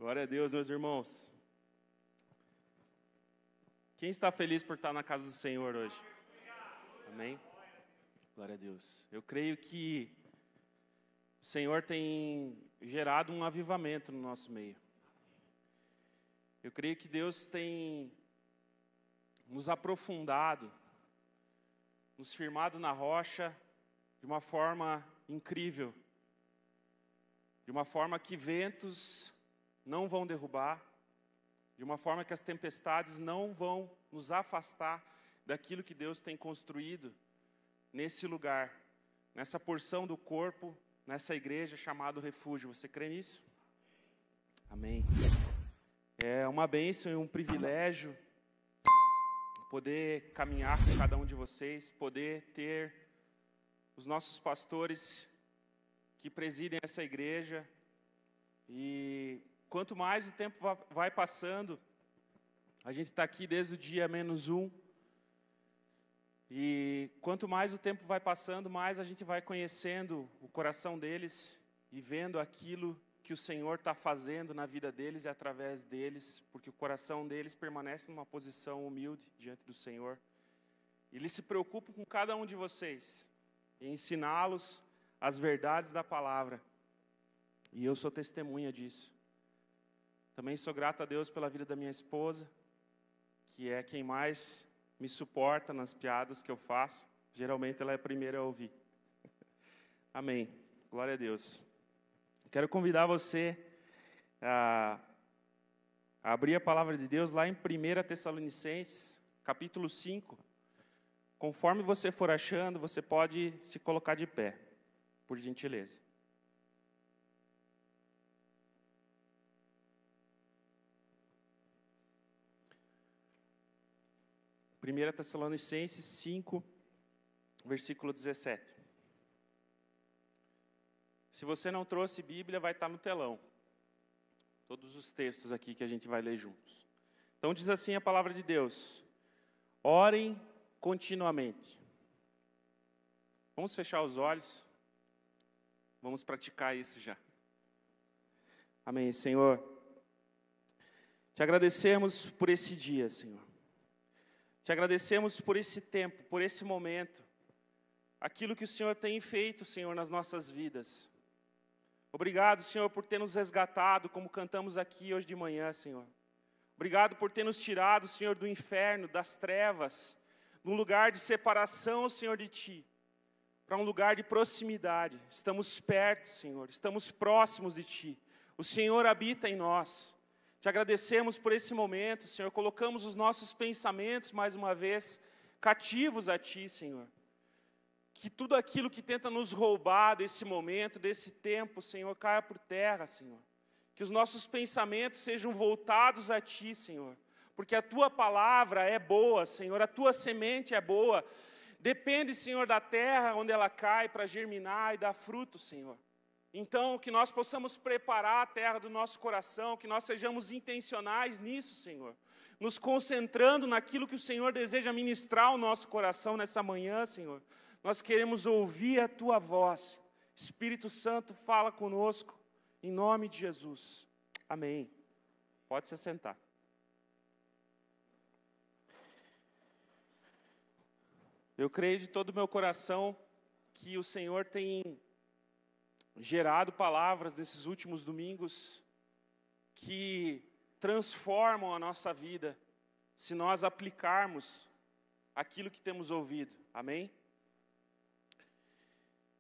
Glória a Deus, meus irmãos. Quem está feliz por estar na casa do Senhor hoje? Amém? Glória a Deus. Eu creio que o Senhor tem gerado um avivamento no nosso meio. Eu creio que Deus tem nos aprofundado, nos firmado na rocha de uma forma incrível. De uma forma que ventos não vão derrubar, de uma forma que as tempestades não vão nos afastar daquilo que Deus tem construído nesse lugar, nessa porção do corpo, nessa igreja chamada Refúgio. Você crê nisso? Amém. É uma bênção e um privilégio poder caminhar com cada um de vocês, poder ter os nossos pastores que presidem essa igreja. E quanto mais o tempo vai passando, a gente está aqui desde o dia -1, e quanto mais o tempo vai passando, mais a gente vai conhecendo o coração deles e vendo aquilo que o Senhor está fazendo na vida deles e através deles, porque o coração deles permanece numa posição humilde diante do Senhor. Ele se preocupa com cada um de vocês, em ensiná-los as verdades da palavra. E eu sou testemunha disso. Também sou grato a Deus pela vida da minha esposa, que é quem mais me suporta nas piadas que eu faço. Geralmente ela é a primeira a ouvir. Amém. Glória a Deus. Quero convidar você a abrir a palavra de Deus lá em 1 Tessalonicenses, capítulo 5. Conforme você for achando, você pode se colocar de pé, por gentileza. 1 Tessalonicenses 5, versículo 17. Se você não trouxe Bíblia, vai estar no telão. Todos os textos aqui que a gente vai ler juntos. Então diz assim a palavra de Deus: orem continuamente. Vamos fechar os olhos. Vamos praticar isso já. Amém, Senhor. Te agradecemos por esse dia, Senhor. Te agradecemos por esse tempo, por esse momento, aquilo que o Senhor tem feito, Senhor, nas nossas vidas. Obrigado, Senhor, por ter nos resgatado, como cantamos aqui hoje de manhã, Senhor. Obrigado por ter nos tirado, Senhor, do inferno, das trevas, num lugar de separação, Senhor, de Ti, para um lugar de proximidade. Estamos perto, Senhor, estamos próximos de Ti. O Senhor habita em nós. Te agradecemos por esse momento, Senhor. Colocamos os nossos pensamentos, mais uma vez, cativos a Ti, Senhor. Que tudo aquilo que tenta nos roubar desse momento, desse tempo, Senhor, caia por terra, Senhor. Que os nossos pensamentos sejam voltados a Ti, Senhor. Porque a Tua palavra é boa, Senhor. A Tua semente é boa. Depende, Senhor, da terra onde ela cai para germinar e dar fruto, Senhor. Então, que nós possamos preparar a terra do nosso coração, que nós sejamos intencionais nisso, Senhor. Nos concentrando naquilo que o Senhor deseja ministrar ao nosso coração nessa manhã, Senhor. Nós queremos ouvir a Tua voz. Espírito Santo, fala conosco, em nome de Jesus. Amém. Pode se sentar. Eu creio de todo o meu coração que o Senhor tem gerado palavras nesses últimos domingos que transformam a nossa vida, se nós aplicarmos aquilo que temos ouvido. Amém?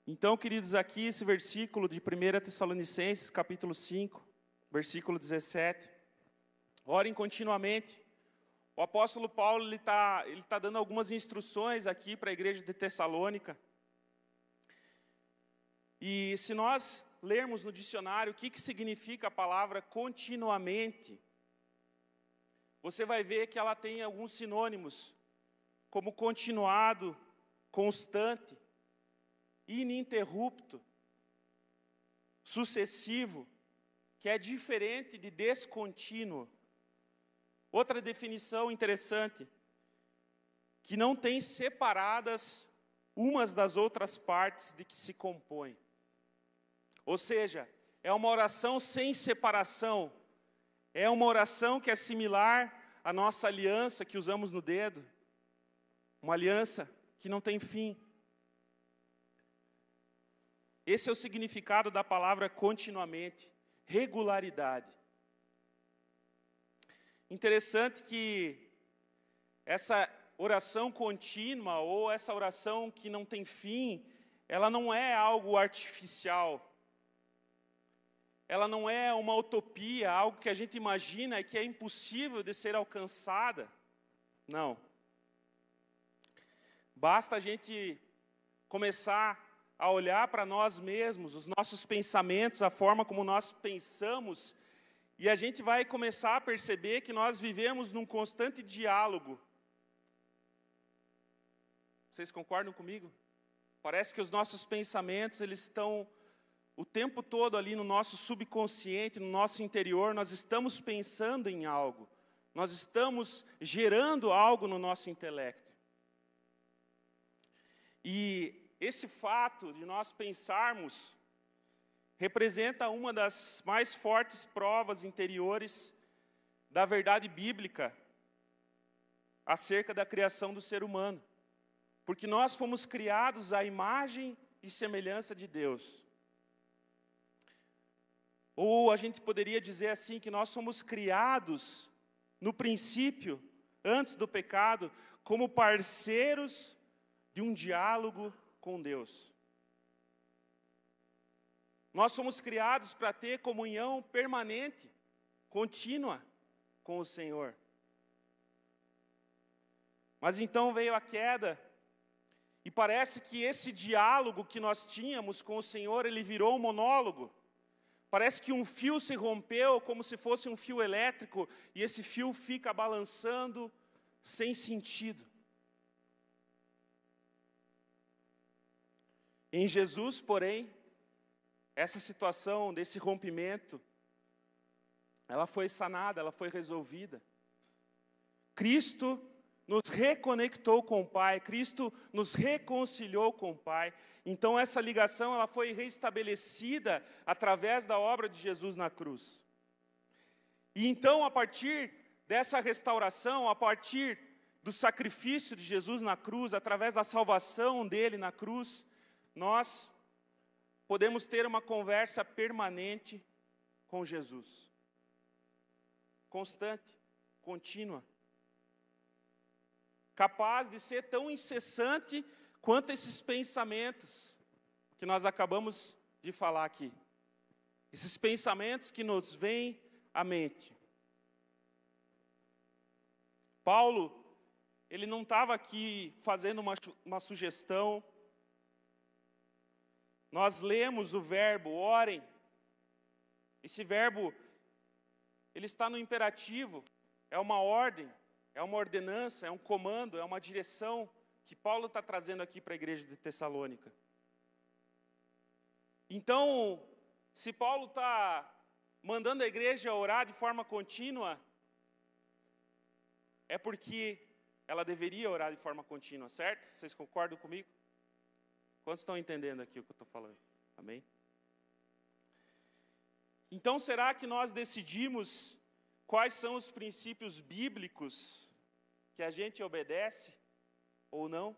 Então, queridos, aqui esse versículo de 1 Tessalonicenses, capítulo 5, versículo 17. Orem continuamente. O apóstolo Paulo ele tá dando algumas instruções aqui para a igreja de Tessalônica. E se nós lermos no dicionário o que significa a palavra continuamente, você vai ver que ela tem alguns sinônimos, como continuado, constante, ininterrupto, sucessivo, que é diferente de descontínuo. Outra definição interessante, que não tem separadas umas das outras partes de que se compõe. Ou seja, é uma oração sem separação, É uma oração que é similar à nossa aliança que usamos no dedo. Uma aliança que não tem fim. Esse é o significado da palavra continuamente. Regularidade. Interessante que essa oração contínua, ou essa oração que não tem fim, ela não é algo artificial. Ela não é uma utopia, algo que a gente imagina e que é impossível de ser alcançada. Não. Basta a gente começar a olhar para nós mesmos, os nossos pensamentos, a forma como nós pensamos, e a gente vai começar a perceber que nós vivemos num constante diálogo. Vocês concordam comigo? Parece que os nossos pensamentos, eles estão o tempo todo ali no nosso subconsciente, no nosso interior, nós estamos pensando em algo. Nós estamos gerando algo no nosso intelecto. E esse fato de nós pensarmos representa uma das mais fortes provas interiores da verdade bíblica acerca da criação do ser humano. Porque nós fomos criados à imagem e semelhança de Deus. Ou a gente poderia dizer assim, que nós somos criados, no princípio, antes do pecado, como parceiros de um diálogo com Deus. Nós somos criados para ter comunhão permanente, contínua com o Senhor. Mas então veio a queda, e parece que esse diálogo que nós tínhamos com o Senhor, ele virou um monólogo. Parece que um fio se rompeu, como se fosse um fio elétrico, e esse fio fica balançando sem sentido. Em Jesus, porém, essa situação desse rompimento, ela foi sanada, ela foi resolvida. Cristo nos reconectou com o Pai, Cristo nos reconciliou com o Pai. Então essa ligação ela foi restabelecida através da obra de Jesus na cruz. E então a partir dessa restauração, a partir do sacrifício de Jesus na cruz, através da salvação dele na cruz, nós podemos ter uma conversa permanente com Jesus. Constante, contínua. Capaz de ser tão incessante quanto esses pensamentos que nós acabamos de falar aqui. Esses pensamentos que nos vêm à mente. Paulo, ele não estava aqui fazendo uma sugestão. Nós lemos o verbo, orem. Esse verbo, ele está no imperativo, é uma ordem. É uma ordenança, é um comando, é uma direção que Paulo está trazendo aqui para a igreja de Tessalônica. Então, se Paulo está mandando a igreja orar de forma contínua, é porque ela deveria orar de forma contínua, certo? Vocês concordam comigo? Quantos estão entendendo aqui o que eu estou falando? Amém? Então, será que nós decidimos quais são os princípios bíblicos que a gente obedece ou não?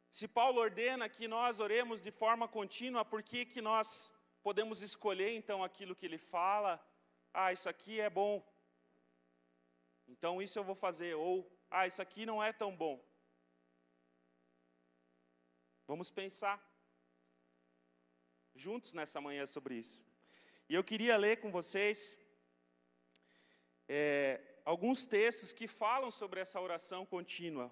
Se Paulo ordena que nós oremos de forma contínua, por que nós podemos escolher então aquilo que ele fala? Ah, isso aqui é bom, então isso eu vou fazer. Ou, isso aqui não é tão bom. Vamos pensar juntos nessa manhã sobre isso. E eu queria ler com vocês alguns textos que falam sobre essa oração contínua.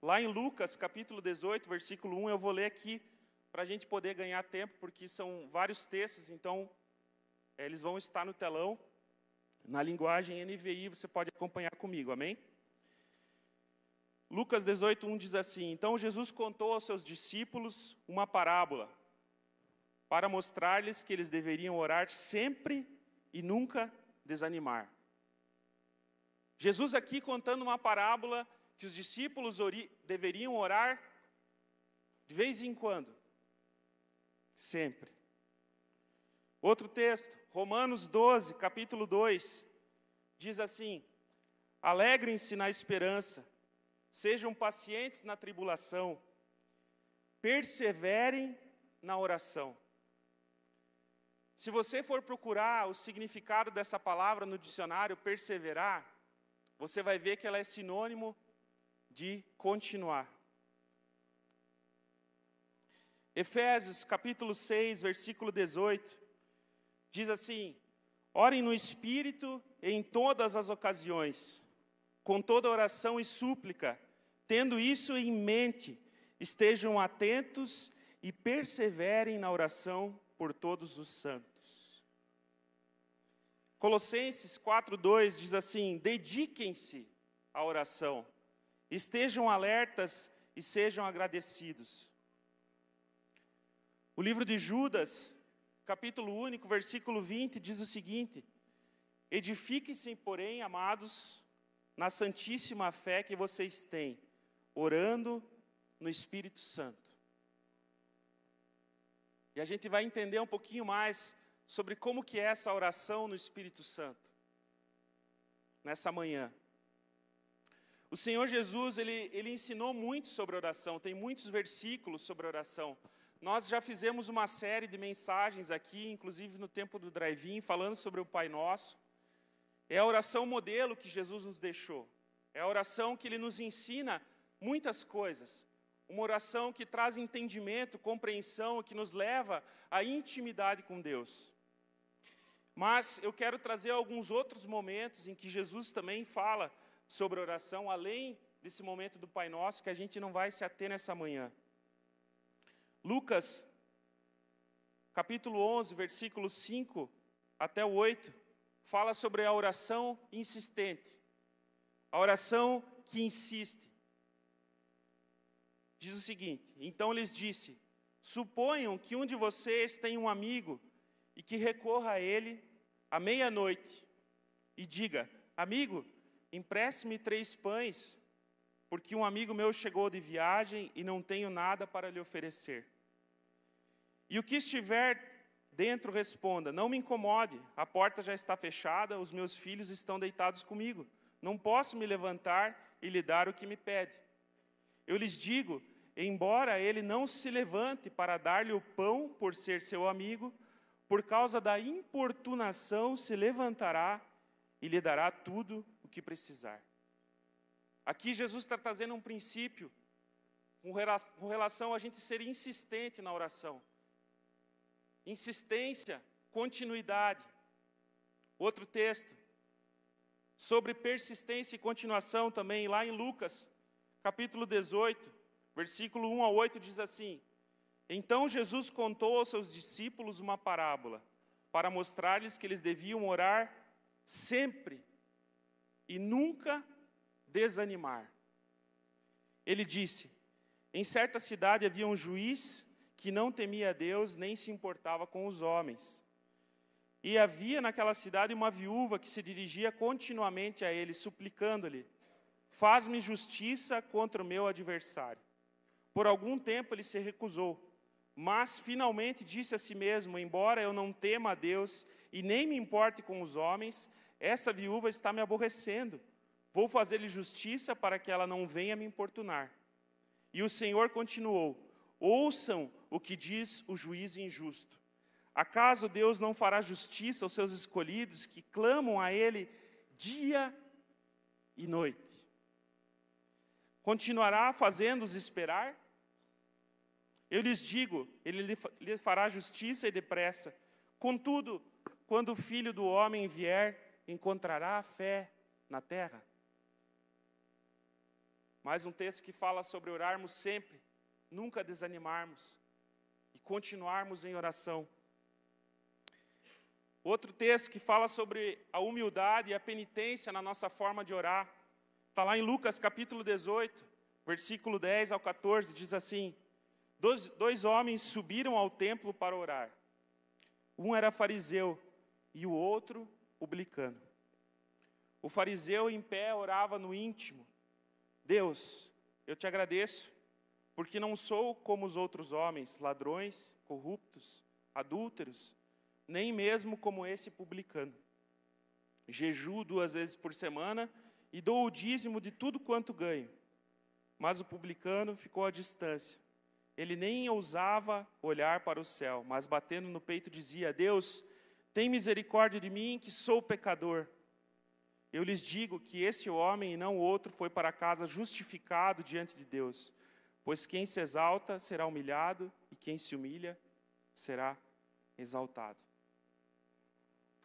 Lá em Lucas, capítulo 18, versículo 1, eu vou ler aqui para a gente poder ganhar tempo, porque são vários textos, então eles vão estar no telão, na linguagem NVI, você pode acompanhar comigo, amém? Lucas 18, 1 diz assim: Então Jesus contou aos seus discípulos uma parábola, para mostrar-lhes que eles deveriam orar sempre e nunca desanimar. Jesus aqui contando uma parábola que os discípulos deveriam orar de vez em quando. Sempre. Outro texto, Romanos 12, capítulo 2, diz assim: alegrem-se na esperança, sejam pacientes na tribulação, perseverem na oração. Se você for procurar o significado dessa palavra no dicionário, perseverar, você vai ver que ela é sinônimo de continuar. Efésios, capítulo 6, versículo 18, diz assim: orem no Espírito em todas as ocasiões, com toda oração e súplica, tendo isso em mente, estejam atentos e perseverem na oração por todos os santos. Colossenses 4:2 diz assim: dediquem-se à oração, estejam alertas e sejam agradecidos. O livro de Judas, capítulo único, versículo 20, diz o seguinte: edifiquem-se, porém, amados, na santíssima fé que vocês têm, orando no Espírito Santo. E a gente vai entender um pouquinho mais sobre como que é essa oração no Espírito Santo, nessa manhã. O Senhor Jesus, Ele ensinou muito sobre oração, tem muitos versículos sobre oração. Nós já fizemos uma série de mensagens aqui, inclusive no tempo do drive-in, falando sobre o Pai Nosso. É a oração modelo que Jesus nos deixou. É a oração que Ele nos ensina muitas coisas. Uma oração que traz entendimento, compreensão, que nos leva à intimidade com Deus. Mas eu quero trazer alguns outros momentos em que Jesus também fala sobre oração, além desse momento do Pai Nosso, que a gente não vai se ater nessa manhã. Lucas, capítulo 11, versículos 5 até o 8, fala sobre a oração insistente, a oração que insiste. Diz o seguinte: então lhes disse, suponham que um de vocês tem um amigo e que recorra a ele à meia-noite e diga, amigo, empreste-me 3 pães, porque um amigo meu chegou de viagem e não tenho nada para lhe oferecer. E o que estiver dentro responda, não me incomode, a porta já está fechada, os meus filhos estão deitados comigo, não posso me levantar e lhe dar o que me pede. Eu lhes digo, embora ele não se levante para dar-lhe o pão por ser seu amigo, por causa da importunação se levantará e lhe dará tudo o que precisar. Aqui Jesus está trazendo um princípio com relação a gente ser insistente na oração. Insistência, continuidade. Outro texto, sobre persistência e continuação também, lá em Lucas, capítulo 18, versículo 1 a 8, diz assim: então Jesus contou aos seus discípulos uma parábola, para mostrar-lhes que eles deviam orar sempre e nunca desanimar. Ele disse, em certa cidade havia um juiz que não temia a Deus, nem se importava com os homens. E havia naquela cidade uma viúva que se dirigia continuamente a ele, suplicando-lhe, faz-me justiça contra o meu adversário. Por algum tempo ele se recusou, mas finalmente disse a si mesmo, embora eu não tema a Deus e nem me importe com os homens, essa viúva está me aborrecendo. Vou fazer-lhe justiça para que ela não venha me importunar. E o Senhor continuou, ouçam o que diz o juiz injusto. Acaso Deus não fará justiça aos seus escolhidos que clamam a Ele dia e noite? Continuará fazendo-os esperar? Eu lhes digo, Ele lhe fará justiça e depressa. Contudo, quando o Filho do Homem vier, encontrará fé na terra? Mais um texto que fala sobre orarmos sempre, nunca desanimarmos e continuarmos em oração. Outro texto que fala sobre a humildade e a penitência na nossa forma de orar. Está lá em Lucas capítulo 18, versículo 10 ao 14, diz assim: dois homens subiram ao templo para orar. Um era fariseu e o outro publicano. O fariseu em pé orava no íntimo: Deus, eu te agradeço, porque não sou como os outros homens, ladrões, corruptos, adúlteros, nem mesmo como esse publicano. Jejuo 2 vezes por semana e dou o dízimo de tudo quanto ganho. Mas o publicano ficou à distância. Ele nem ousava olhar para o céu, mas batendo no peito dizia: Deus, tem misericórdia de mim, que sou pecador. Eu lhes digo que esse homem e não outro foi para casa justificado diante de Deus. Pois quem se exalta será humilhado, e quem se humilha será exaltado.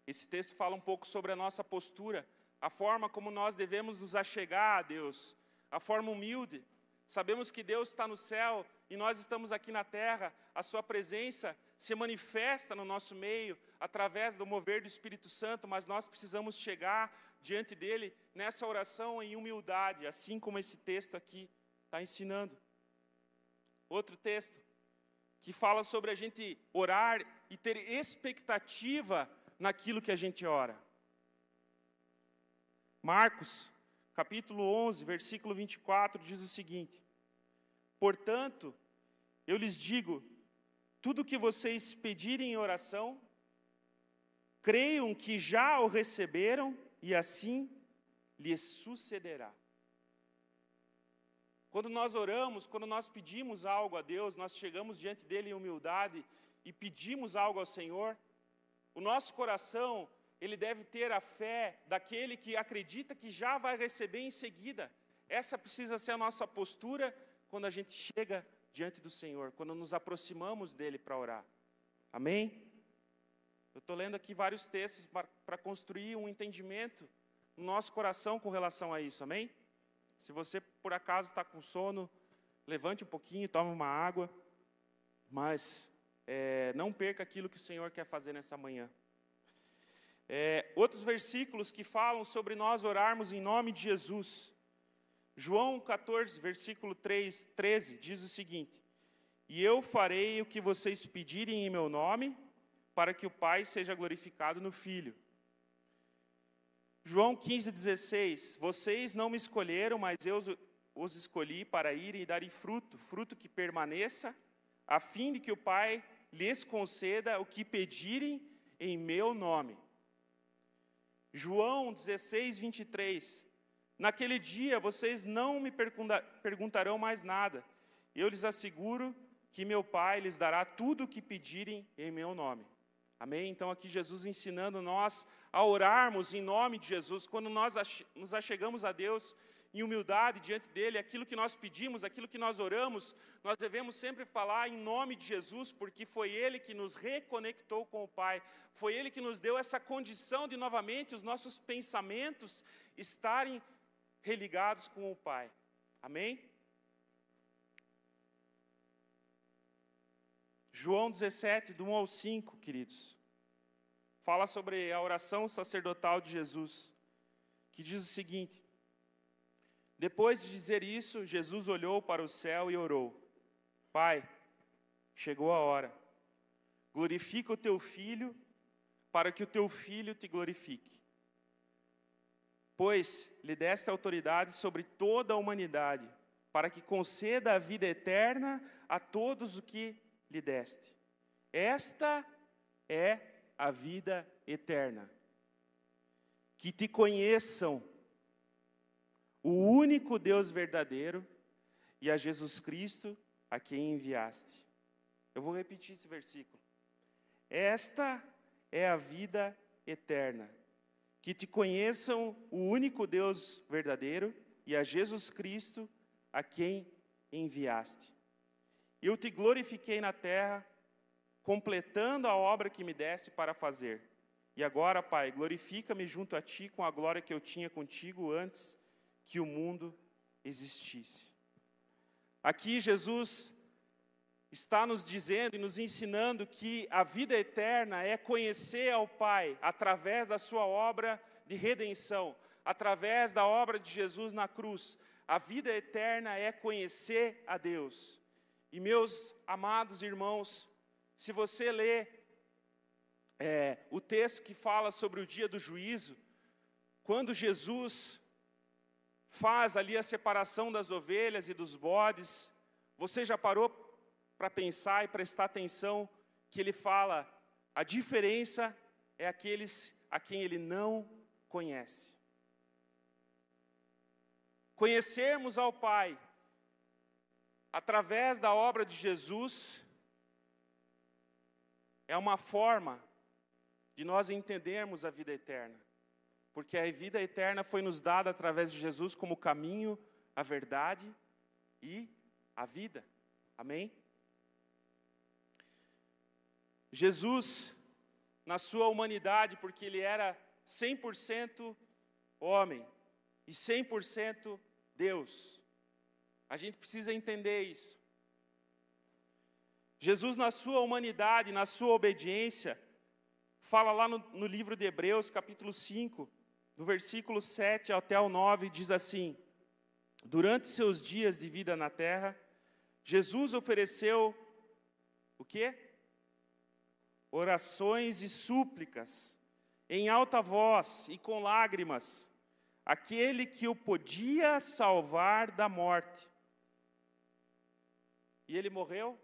Esse texto fala um pouco sobre a nossa postura, a forma como nós devemos nos achegar a Deus, a forma humilde. Sabemos que Deus está no céu e nós estamos aqui na terra. A sua presença se manifesta no nosso meio através do mover do Espírito Santo, mas nós precisamos chegar diante dele nessa oração em humildade, assim como esse texto aqui está ensinando. Outro texto que fala sobre a gente orar e ter expectativa naquilo que a gente ora. Marcos, capítulo 11, versículo 24, diz o seguinte: portanto, eu lhes digo, tudo que vocês pedirem em oração, creiam que já o receberam e assim lhes sucederá. Quando nós oramos, quando nós pedimos algo a Deus, nós chegamos diante dele em humildade e pedimos algo ao Senhor, o nosso coração, ele deve ter a fé daquele que acredita que já vai receber em seguida. Essa precisa ser a nossa postura quando a gente chega diante do Senhor, quando nos aproximamos dele para orar. Amém? Eu estou lendo aqui vários textos para construir um entendimento no nosso coração com relação a isso, amém? Se você, por acaso, está com sono, levante um pouquinho, tome uma água, mas não perca aquilo que o Senhor quer fazer nessa manhã. Outros versículos que falam sobre nós orarmos em nome de Jesus. João 14, versículo 13, diz o seguinte: e eu farei o que vocês pedirem em meu nome, para que o Pai seja glorificado no Filho. João 15, 16, vocês não me escolheram, mas eu os escolhi para irem e darem fruto, fruto que permaneça, a fim de que o Pai lhes conceda o que pedirem em meu nome. João 16, 23, naquele dia vocês não me perguntarão mais nada, eu lhes asseguro que meu Pai lhes dará tudo o que pedirem em meu nome. Amém? Então aqui Jesus ensinando nós a orarmos em nome de Jesus, quando nós nos achegamos a Deus em humildade diante dEle, aquilo que nós pedimos, aquilo que nós oramos, nós devemos sempre falar em nome de Jesus, porque foi Ele que nos reconectou com o Pai, foi Ele que nos deu essa condição de novamente os nossos pensamentos estarem religados com o Pai. Amém? João 17, do 1 ao 5, queridos, fala sobre a oração sacerdotal de Jesus, que diz o seguinte: depois de dizer isso, Jesus olhou para o céu e orou: Pai, chegou a hora, glorifica o teu Filho, para que o teu Filho te glorifique. Pois lhe deste autoridade sobre toda a humanidade, para que conceda a vida eterna a todos os que lhe deste. Esta é a vida eterna, que te conheçam, o único Deus verdadeiro, e a Jesus Cristo, a quem enviaste. Eu vou repetir esse versículo. Esta é a vida eterna, que te conheçam o único Deus verdadeiro, e a Jesus Cristo, a quem enviaste. Eu te glorifiquei na terra, completando a obra que me deste para fazer. E agora, Pai, glorifica-me junto a Ti com a glória que eu tinha contigo antes que o mundo existisse. Aqui Jesus está nos dizendo e nos ensinando que a vida eterna é conhecer ao Pai através da sua obra de redenção, através da obra de Jesus na cruz. A vida eterna é conhecer a Deus. E meus amados irmãos, se você ler o texto que fala sobre o dia do juízo, quando Jesus faz ali a separação das ovelhas e dos bodes, você já parou para pensar e prestar atenção que ele fala: A diferença é aqueles a quem ele não conhece. Conhecermos ao Pai através da obra de Jesus é uma forma de nós entendermos a vida eterna. Porque a vida eterna foi nos dada através de Jesus como o caminho, a verdade e a vida. Amém? Jesus, na sua humanidade, porque ele era 100% homem e 100% Deus. A gente precisa entender isso. Jesus, na sua humanidade, na sua obediência, fala lá no livro de Hebreus, capítulo 5, do versículo 7 até o 9, diz assim: durante seus dias de vida na terra, Jesus ofereceu o quê? Orações e súplicas, em alta voz e com lágrimas, aquele que o podia salvar da morte. E ele morreu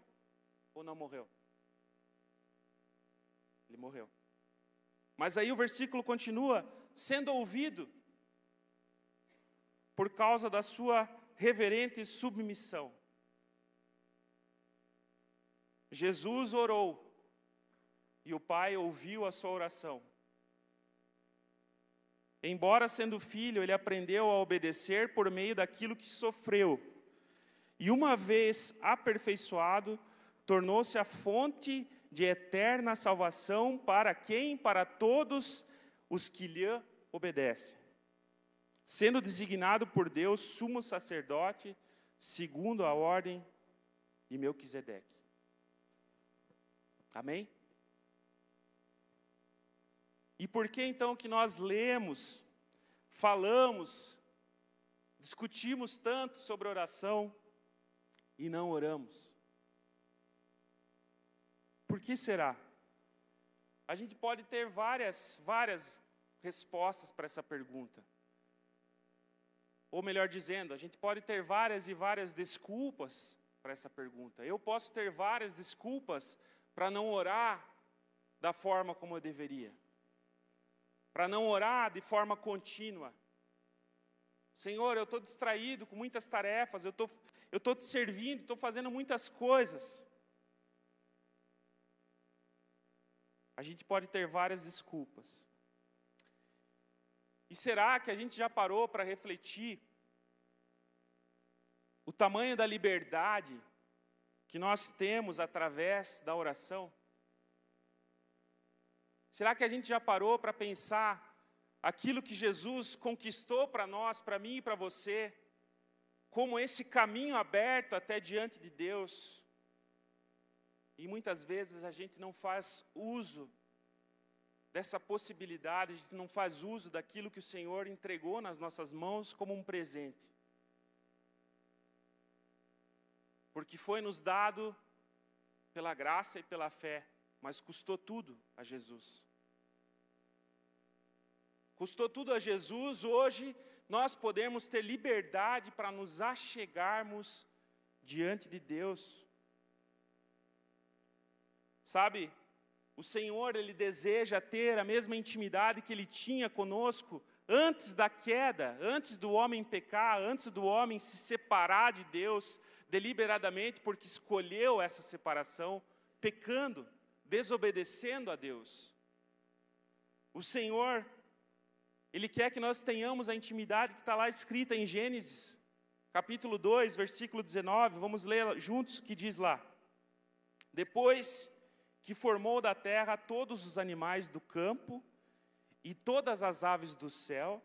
ou não morreu? Ele morreu. Mas aí o versículo continua, sendo ouvido por causa da sua reverente submissão. Jesus orou e o Pai ouviu a sua oração. Embora sendo filho, ele aprendeu a obedecer por meio daquilo que sofreu. E uma vez aperfeiçoado, tornou-se a fonte de eterna salvação para quem? Para todos os que lhe obedecem. Sendo designado por Deus sumo sacerdote, segundo a ordem de Melquisedeque. Amém? E por que então que nós lemos, falamos, discutimos tanto sobre oração e não oramos? Por que será? A gente pode ter várias respostas para essa pergunta. Ou melhor dizendo, a gente pode ter várias e várias desculpas para essa pergunta. Eu posso ter várias desculpas para não orar da forma como eu deveria. Para não orar de forma contínua. Senhor, eu estou distraído com muitas tarefas, eu estou te servindo, estou fazendo muitas coisas. A gente pode ter várias desculpas. E será que a gente já parou para refletir o tamanho da liberdade que nós temos através da oração? Será que a gente já parou para pensar aquilo que Jesus conquistou para nós, para mim e para você, como esse caminho aberto até diante de Deus? E muitas vezes a gente não faz uso dessa possibilidade, a gente não faz uso daquilo que o Senhor entregou nas nossas mãos como um presente. Porque foi nos dado pela graça e pela fé, mas custou tudo a Jesus. Custou tudo a Jesus, hoje nós podemos ter liberdade para nos achegarmos diante de Deus. Sabe, o Senhor, Ele deseja ter a mesma intimidade que Ele tinha conosco antes da queda, antes do homem pecar, antes do homem se separar de Deus deliberadamente, porque escolheu essa separação, pecando, desobedecendo a Deus. O Senhor, Ele quer que nós tenhamos a intimidade que está lá escrita em Gênesis, capítulo 2, versículo 19, vamos ler juntos o que diz lá. Depois que formou da terra todos os animais do campo e todas as aves do céu,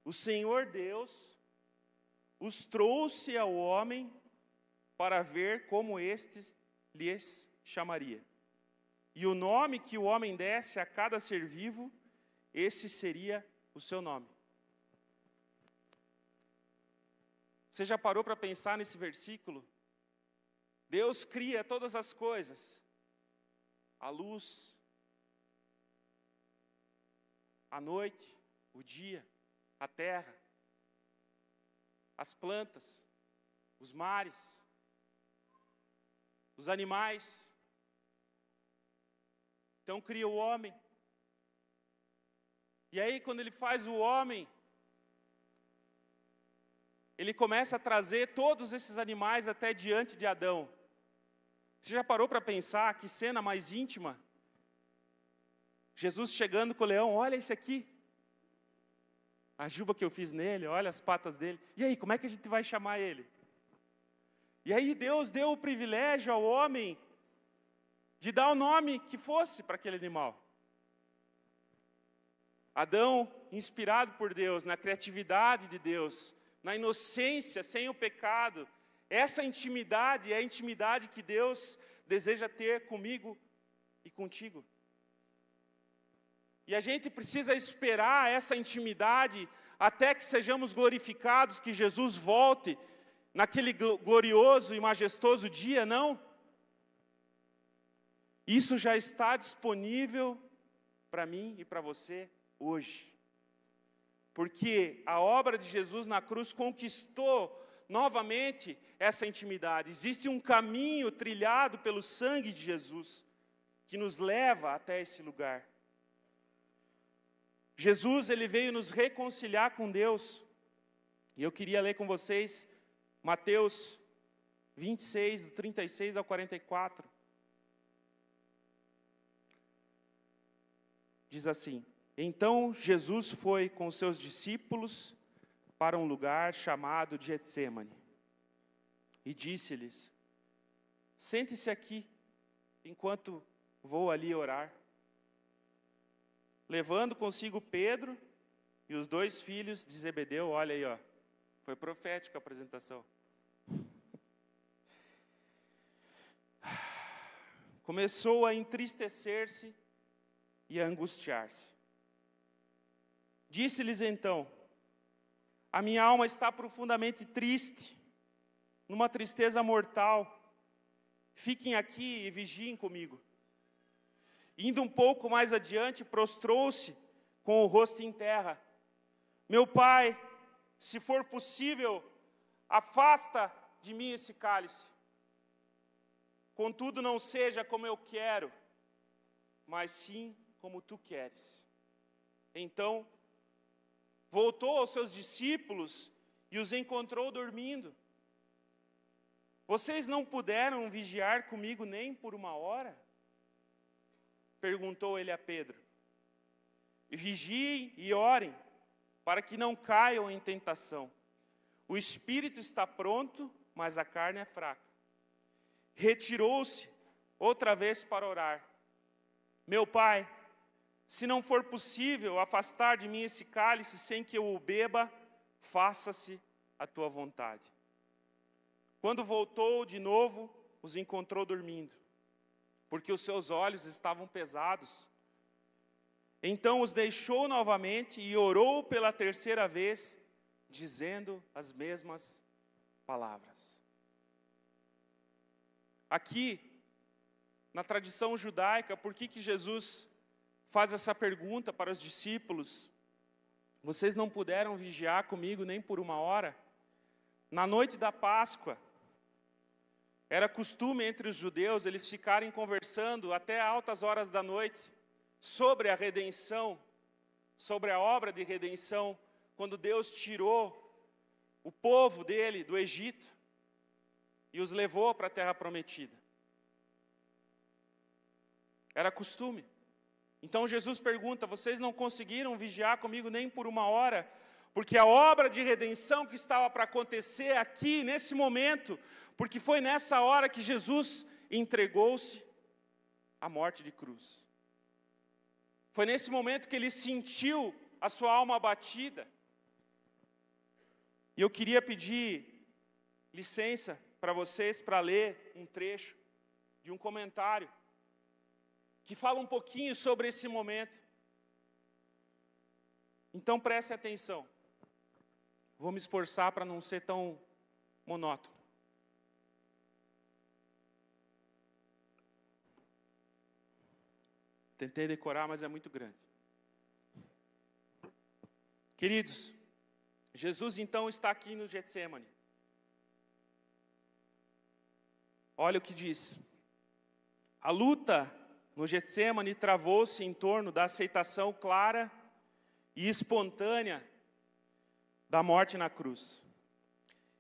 o Senhor Deus os trouxe ao homem para ver como estes lhes chamaria. E o nome que o homem desse a cada ser vivo, esse seria o seu nome. Você já parou para pensar nesse versículo? Deus cria todas as coisas. A luz, a noite, o dia, a terra, as plantas, os mares, os animais. Então cria o homem. E aí, quando ele faz o homem, ele começa a trazer todos esses animais até diante de Adão. Você já parou para pensar que cena mais íntima? Jesus chegando com o leão, olha esse aqui. A juba que eu fiz nele, olha as patas dele. E aí, como é que a gente vai chamar ele? E aí Deus deu o privilégio ao homem de dar o nome que fosse para aquele animal. Adão, inspirado por Deus, na criatividade de Deus, na inocência, sem o pecado, essa intimidade é a intimidade que Deus deseja ter comigo e contigo. E a gente precisa esperar essa intimidade até que sejamos glorificados, que Jesus volte naquele glorioso e majestoso dia, não? Isso já está disponível para mim e para você hoje. Porque a obra de Jesus na cruz conquistou novamente essa intimidade. Existe um caminho trilhado pelo sangue de Jesus que nos leva até esse lugar. Jesus, ele veio nos reconciliar com Deus. E eu queria ler com vocês Mateus 26, do 36 ao 44. Diz assim: Então Jesus foi com seus discípulos para um lugar chamado Getsêmani. E disse-lhes: Sente-se aqui, enquanto vou ali orar. Levando consigo Pedro e os 2 filhos de Zebedeu, olha aí, ó, foi profética a apresentação. Começou a entristecer-se e a angustiar-se. Disse-lhes então: A minha alma está profundamente triste, numa tristeza mortal. Fiquem aqui e vigiem comigo. Indo um pouco mais adiante, prostrou-se com o rosto em terra. Meu pai, se for possível, afasta de mim esse cálice. Contudo, não seja como eu quero, mas sim como tu queres. Então, voltou aos seus discípulos e os encontrou dormindo. Vocês não puderam vigiar comigo nem por 1 hora? Perguntou ele a Pedro. Vigiem e orem, para que não caiam em tentação. O espírito está pronto, mas a carne é fraca. Retirou-se outra vez para orar. Meu pai, se não for possível afastar de mim esse cálice sem que eu o beba, faça-se a tua vontade. Quando voltou de novo, os encontrou dormindo, porque os seus olhos estavam pesados. Então os deixou novamente e orou pela 3ª vez, dizendo as mesmas palavras. Aqui, na tradição judaica, por que Jesus faz essa pergunta para os discípulos? Vocês não puderam vigiar comigo nem por 1 hora? Na noite da Páscoa, era costume entre os judeus eles ficarem conversando até altas horas da noite sobre a redenção, sobre a obra de redenção, quando Deus tirou o povo dele do Egito e os levou para a terra prometida. Era costume. Então Jesus pergunta: vocês não conseguiram vigiar comigo nem por 1 hora? Porque a obra de redenção que estava para acontecer aqui, nesse momento, porque foi nessa hora que Jesus entregou-se à morte de cruz. Foi nesse momento que ele sentiu a sua alma abatida. E eu queria pedir licença para vocês para ler um trecho de um comentário que fala um pouquinho sobre esse momento. Então preste atenção. Vou me esforçar para não ser tão monótono. Tentei decorar, mas é muito grande. Queridos, Jesus então está aqui no Getsêmani. Olha o que diz. A luta no Getsêmani, travou-se em torno da aceitação clara e espontânea da morte na cruz.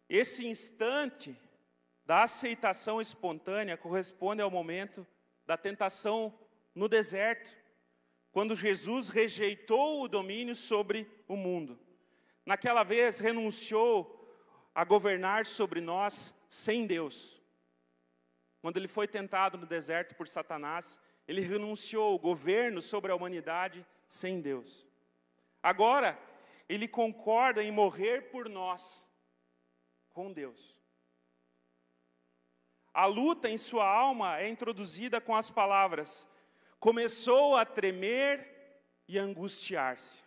Esse instante da aceitação espontânea corresponde ao momento da tentação no deserto, quando Jesus rejeitou o domínio sobre o mundo. Naquela vez, renunciou a governar sobre nós sem Deus. Quando ele foi tentado no deserto por Satanás, ele renunciou ao governo sobre a humanidade sem Deus. Agora, ele concorda em morrer por nós, com Deus. A luta em sua alma é introduzida com as palavras: começou a tremer e angustiar-se.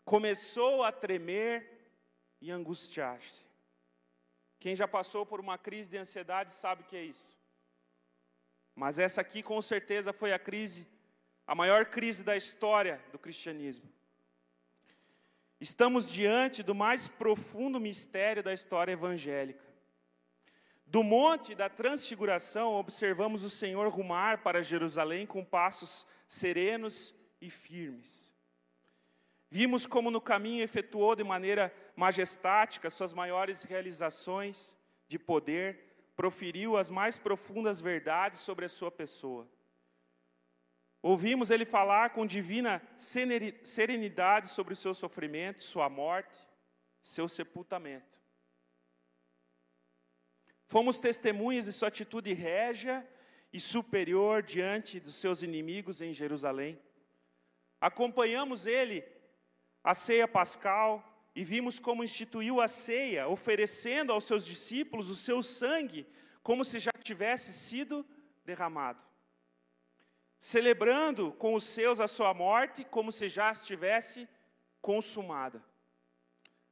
Começou a tremer e angustiar-se. Quem já passou por uma crise de ansiedade sabe o que é isso. Mas essa aqui com certeza foi a maior crise da história do cristianismo. Estamos diante do mais profundo mistério da história evangélica. Do Monte da Transfiguração, observamos o Senhor rumar para Jerusalém com passos serenos e firmes. Vimos como no caminho efetuou de maneira majestática suas maiores realizações de poder, proferiu as mais profundas verdades sobre a sua pessoa. Ouvimos ele falar com divina serenidade sobre o seu sofrimento, sua morte, seu sepultamento. Fomos testemunhas de sua atitude régia e superior diante dos seus inimigos em Jerusalém. Acompanhamos ele à ceia pascal e vimos como instituiu a ceia, oferecendo aos seus discípulos o seu sangue, como se já tivesse sido derramado. Celebrando com os seus a sua morte, como se já estivesse consumada.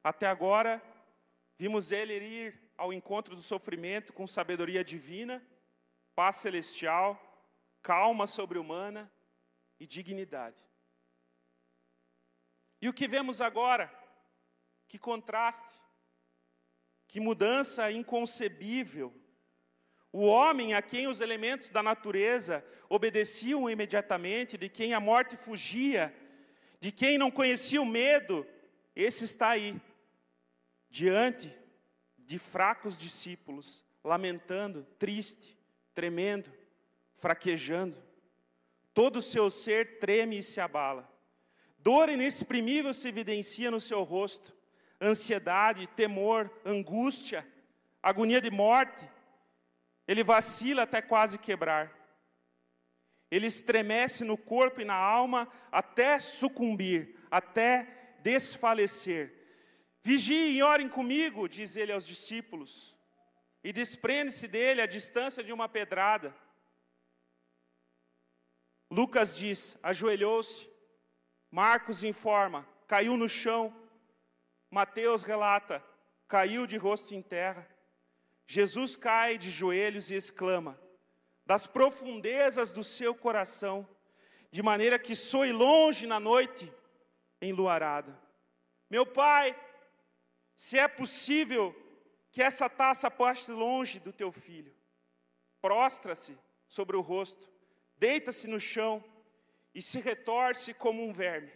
Até agora, vimos ele ir ao encontro do sofrimento com sabedoria divina, paz celestial, calma sobre-humana e dignidade. E o que vemos agora? Que contraste, que mudança inconcebível. O homem a quem os elementos da natureza obedeciam imediatamente, de quem a morte fugia, de quem não conhecia o medo, esse está aí, diante de fracos discípulos, lamentando, triste, tremendo, fraquejando. Todo o seu ser treme e se abala. Dor inexprimível se evidencia no seu rosto, ansiedade, temor, angústia, agonia de morte. Ele vacila até quase quebrar. Ele estremece no corpo e na alma até sucumbir, até desfalecer. Vigiem e orem comigo, diz ele aos discípulos, e desprende-se dele a distância de uma pedrada. Lucas diz, ajoelhou-se. Marcos informa, caiu no chão. Mateus relata, caiu de rosto em terra. Jesus cai de joelhos e exclama, das profundezas do seu coração, de maneira que soe longe na noite enluarada. Meu Pai, se é possível que essa taça passe longe do teu filho, prostra-se sobre o rosto, deita-se no chão e se retorce como um verme,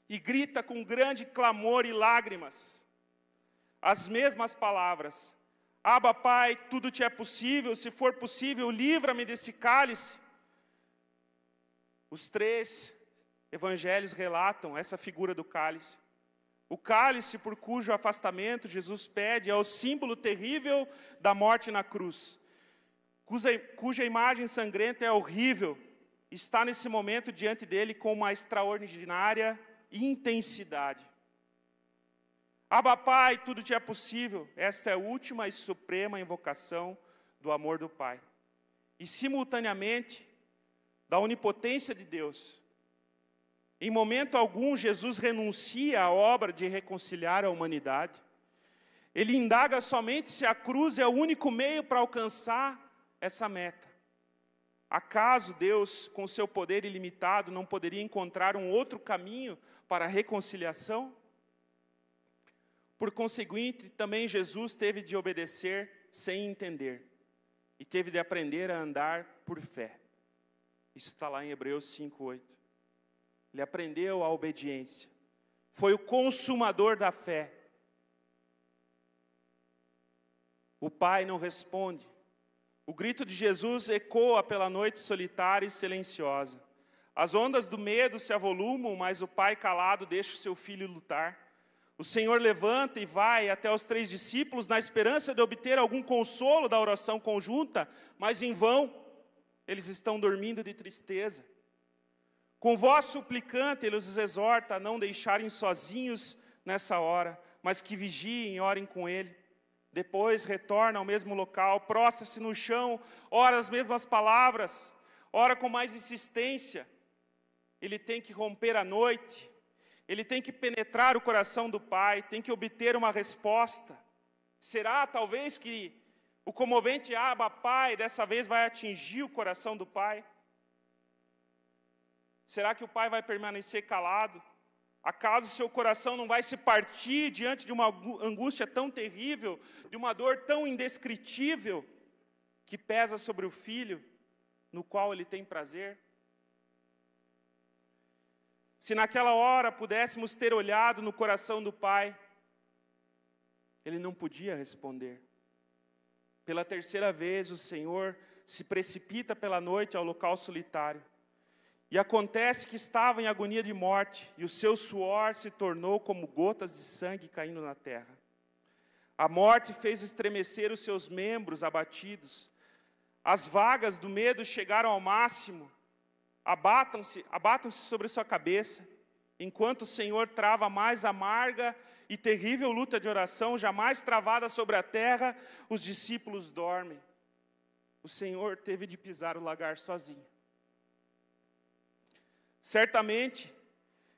e grita com grande clamor e lágrimas, as mesmas palavras, Abba, Pai, tudo te é possível, se for possível, livra-me desse cálice. Os três evangelhos relatam essa figura do cálice. O cálice por cujo afastamento Jesus pede é o símbolo terrível da morte na cruz, cuja imagem sangrenta é horrível, está nesse momento diante dele com uma extraordinária intensidade. Abba, Pai, tudo te é possível. Esta é a última e suprema invocação do amor do Pai. E simultaneamente, da onipotência de Deus. Em momento algum, Jesus renuncia à obra de reconciliar a humanidade. Ele indaga somente se a cruz é o único meio para alcançar essa meta. Acaso Deus, com seu poder ilimitado, não poderia encontrar um outro caminho para a reconciliação? Por conseguinte, também Jesus teve de obedecer sem entender. e teve de aprender a andar por fé. Isso está lá em Hebreus 5:8. Ele aprendeu a obediência. Foi o consumador da fé. O Pai não responde. O grito de Jesus ecoa pela noite solitária e silenciosa. As ondas do medo se avolumam, mas o Pai calado deixa o seu filho lutar. O Senhor levanta e vai até os 3 discípulos na esperança de obter algum consolo da oração conjunta, mas em vão, eles estão dormindo de tristeza. Com voz suplicante, ele os exorta a não deixarem sozinhos nessa hora, mas que vigiem e orem com ele. Depois retorna ao mesmo local, prostra-se no chão, ora as mesmas palavras, ora com mais insistência. Ele tem que romper a noite, ele tem que penetrar o coração do Pai, tem que obter uma resposta. Será talvez que o comovente Abba Pai dessa vez vai atingir o coração do Pai? Será que o Pai vai permanecer calado? Acaso seu coração não vai se partir diante de uma angústia tão terrível, de uma dor tão indescritível, que pesa sobre o filho, no qual ele tem prazer? Se naquela hora pudéssemos ter olhado no coração do Pai, ele não podia responder. Pela 3ª vez, o Senhor se precipita pela noite ao local solitário. E acontece que estava em agonia de morte, e o seu suor se tornou como gotas de sangue caindo na terra. A morte fez estremecer os seus membros abatidos. As vagas do medo chegaram ao máximo. Abatam-se sobre sua cabeça, enquanto o Senhor trava a mais amarga e terrível luta de oração, jamais travada sobre a terra, os discípulos dormem. O Senhor teve de pisar o lagar sozinho. Certamente,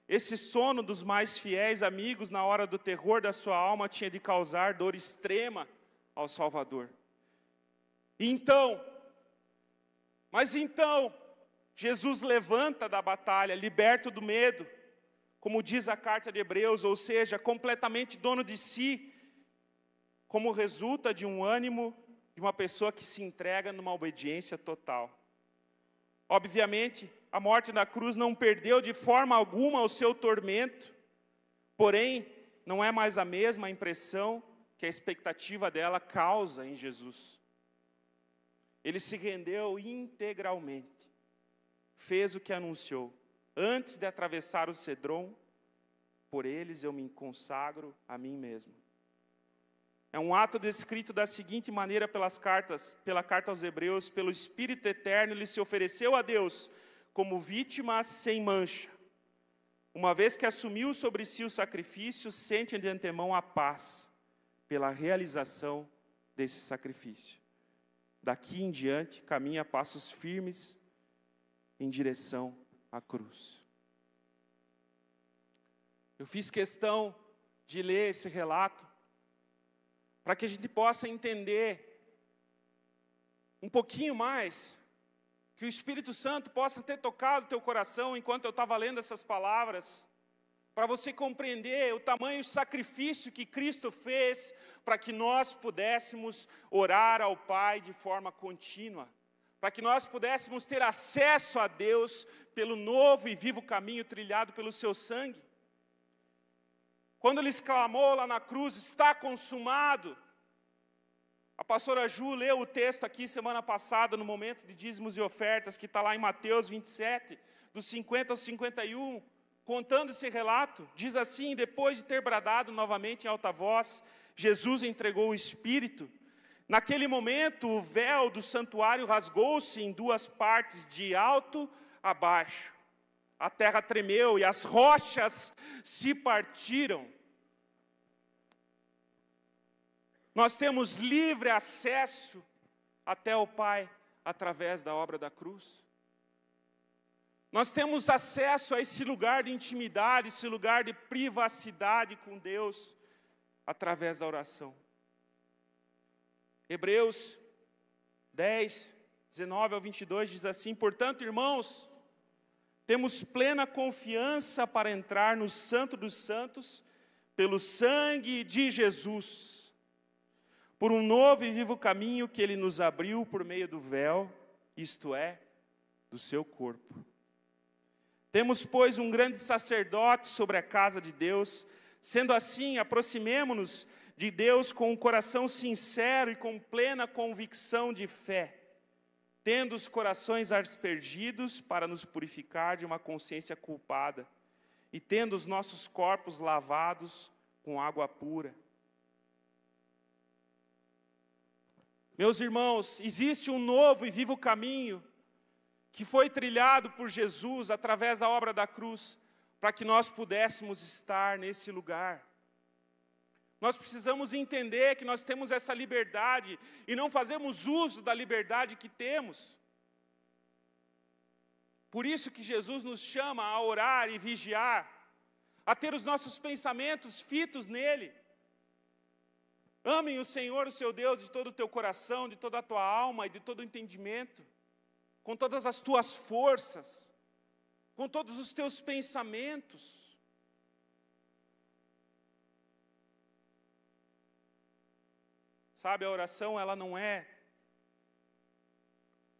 esse sono dos mais fiéis amigos na hora do terror da sua alma tinha de causar dor extrema ao Salvador. Mas então, Jesus levanta da batalha, liberto do medo, como diz a carta de Hebreus, ou seja, completamente dono de si, como resulta de um ânimo de uma pessoa que se entrega numa obediência total. Obviamente, a morte na cruz não perdeu de forma alguma o seu tormento, porém, não é mais a mesma impressão que a expectativa dela causa em Jesus. Ele se rendeu integralmente, fez o que anunciou. Antes de atravessar o Cedron, por eles eu me consagro a mim mesmo. É um ato descrito da seguinte maneira pela carta aos Hebreus: pelo Espírito Eterno, ele se ofereceu a Deus como vítima sem mancha. Uma vez que assumiu sobre si o sacrifício, sente de antemão a paz pela realização desse sacrifício. Daqui em diante, caminha a passos firmes em direção à cruz. Eu fiz questão de ler esse relato para que a gente possa entender um pouquinho mais, que o Espírito Santo possa ter tocado o teu coração enquanto eu estava lendo essas palavras, para você compreender o tamanho do sacrifício que Cristo fez para que nós pudéssemos orar ao Pai de forma contínua, para que nós pudéssemos ter acesso a Deus pelo novo e vivo caminho trilhado pelo seu sangue. Quando ele exclamou lá na cruz, está consumado. A pastora Ju leu o texto aqui semana passada, no momento de dízimos e ofertas, que está lá em Mateus 27, dos 50 aos 51, contando esse relato. Diz assim: depois de ter bradado novamente em alta voz, Jesus entregou o Espírito. Naquele momento, o véu do santuário rasgou-se em 2 partes, de alto a baixo. A terra tremeu e as rochas se partiram. Nós temos livre acesso até o Pai através da obra da cruz. Nós temos acesso a esse lugar de intimidade, esse lugar de privacidade com Deus, através da oração. Hebreus 10, 19 ao 22 diz assim: portanto, irmãos, temos plena confiança para entrar no Santo dos Santos, pelo sangue de Jesus, por um novo e vivo caminho que Ele nos abriu por meio do véu, isto é, do seu corpo. Temos, pois, um grande sacerdote sobre a casa de Deus. Sendo assim, aproximemo-nos de Deus com um coração sincero e com plena convicção de fé, tendo os corações aspergidos para nos purificar de uma consciência culpada, e tendo os nossos corpos lavados com água pura. Meus irmãos, existe um novo e vivo caminho que foi trilhado por Jesus através da obra da cruz, para que nós pudéssemos estar nesse lugar. Nós precisamos entender que nós temos essa liberdade e não fazemos uso da liberdade que temos. Por isso que Jesus nos chama a orar e vigiar, a ter os nossos pensamentos fitos nele. Amem o Senhor, o seu Deus, de todo o teu coração, de toda a tua alma e de todo o entendimento, com todas as tuas forças, com todos os teus pensamentos. Sabe, a oração, ela não é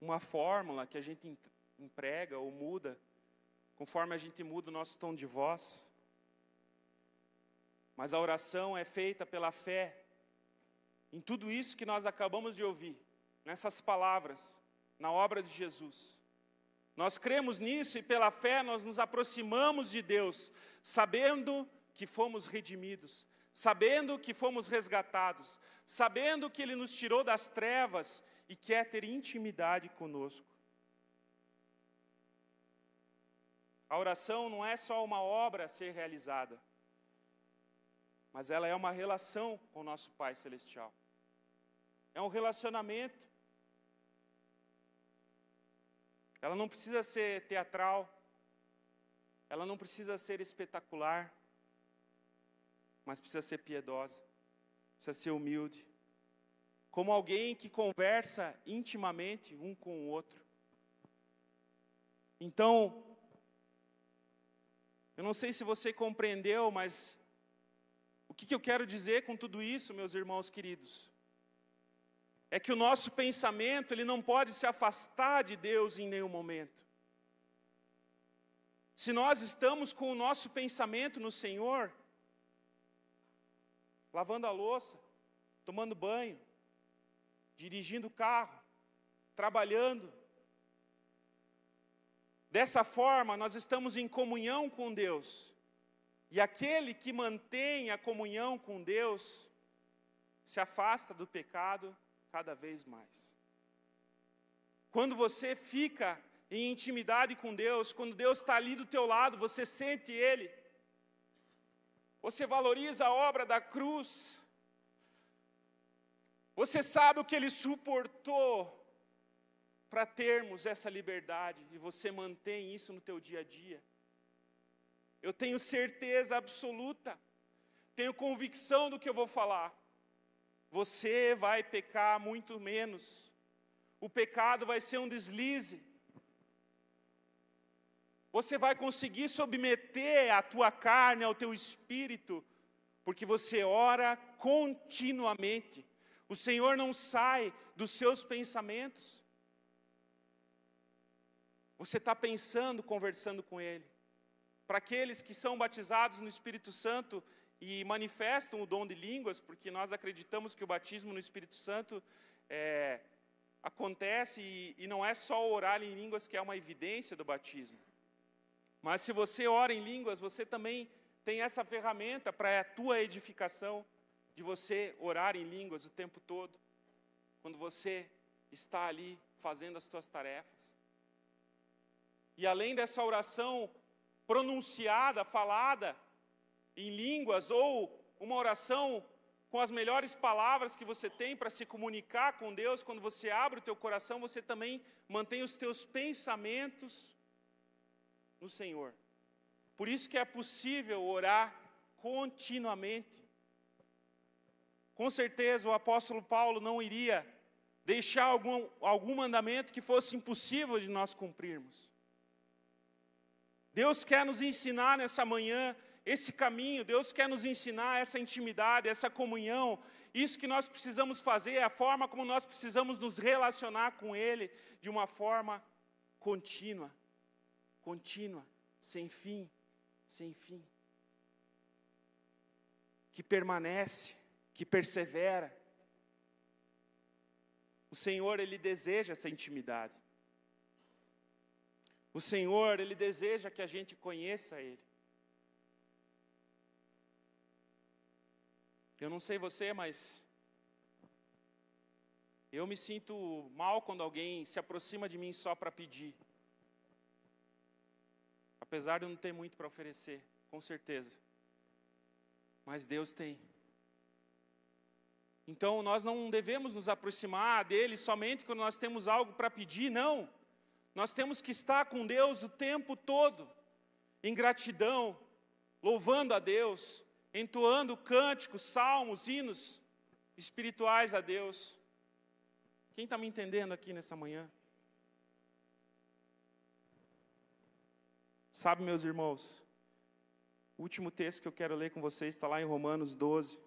uma fórmula que a gente emprega ou muda, conforme a gente muda o nosso tom de voz. Mas a oração é feita pela fé em tudo isso que nós acabamos de ouvir, nessas palavras, na obra de Jesus. Nós cremos nisso e pela fé nós nos aproximamos de Deus, sabendo que fomos redimidos, sabendo que fomos resgatados, sabendo que Ele nos tirou das trevas e quer ter intimidade conosco. A oração não é só uma obra a ser realizada, mas ela é uma relação com o nosso Pai Celestial. É um relacionamento. Ela não precisa ser teatral, ela não precisa ser espetacular, mas precisa ser piedosa, precisa ser humilde, como alguém que conversa intimamente um com o outro. Então, eu não sei se você compreendeu, mas o que eu quero dizer com tudo isso, meus irmãos queridos? É que o nosso pensamento, ele não pode se afastar de Deus em nenhum momento. Se nós estamos com o nosso pensamento no Senhor, lavando a louça, tomando banho, dirigindo o carro, trabalhando, dessa forma nós estamos em comunhão com Deus. E aquele que mantém a comunhão com Deus, se afasta do pecado cada vez mais. Quando você fica em intimidade com Deus, quando Deus está ali do teu lado, você sente Ele, você valoriza a obra da cruz, você sabe o que Ele suportou para termos essa liberdade, e você mantém isso no teu dia a dia. Eu tenho certeza absoluta, tenho convicção do que eu vou falar. Você vai pecar muito menos. O pecado vai ser um deslize. Você vai conseguir submeter a tua carne ao teu espírito, porque você ora continuamente. O Senhor não sai dos seus pensamentos. Você está pensando, conversando com Ele. Para aqueles que são batizados no Espírito Santo e manifestam o dom de línguas, porque nós acreditamos que o batismo no Espírito Santo acontece e não é só orar em línguas que é uma evidência do batismo. Mas se você ora em línguas, você também tem essa ferramenta para a tua edificação, de você orar em línguas o tempo todo, quando você está ali fazendo as tuas tarefas. E além dessa oração pronunciada, falada em línguas, ou uma oração com as melhores palavras que você tem para se comunicar com Deus, quando você abre o teu coração, você também mantém os teus pensamentos no Senhor. Por isso que é possível orar continuamente. Com certeza o apóstolo Paulo não iria deixar algum mandamento que fosse impossível de nós cumprirmos. Deus quer nos ensinar nessa manhã esse caminho, Deus quer nos ensinar essa intimidade, essa comunhão, isso que nós precisamos fazer, a forma como nós precisamos nos relacionar com Ele, de uma forma contínua, sem fim, que permanece, que persevera. O Senhor, Ele deseja essa intimidade. O Senhor, Ele deseja que a gente conheça Ele. Eu não sei você, mas eu me sinto mal quando alguém se aproxima de mim só para pedir. Apesar de eu não ter muito para oferecer, com certeza. Mas Deus tem. Então nós não devemos nos aproximar dele somente quando nós temos algo para pedir, não. Nós temos que estar com Deus o tempo todo, em gratidão, louvando a Deus, entoando cânticos, salmos, hinos espirituais a Deus. Quem está me entendendo aqui nessa manhã? Sabe, meus irmãos, o último texto que eu quero ler com vocês está lá em Romanos 12,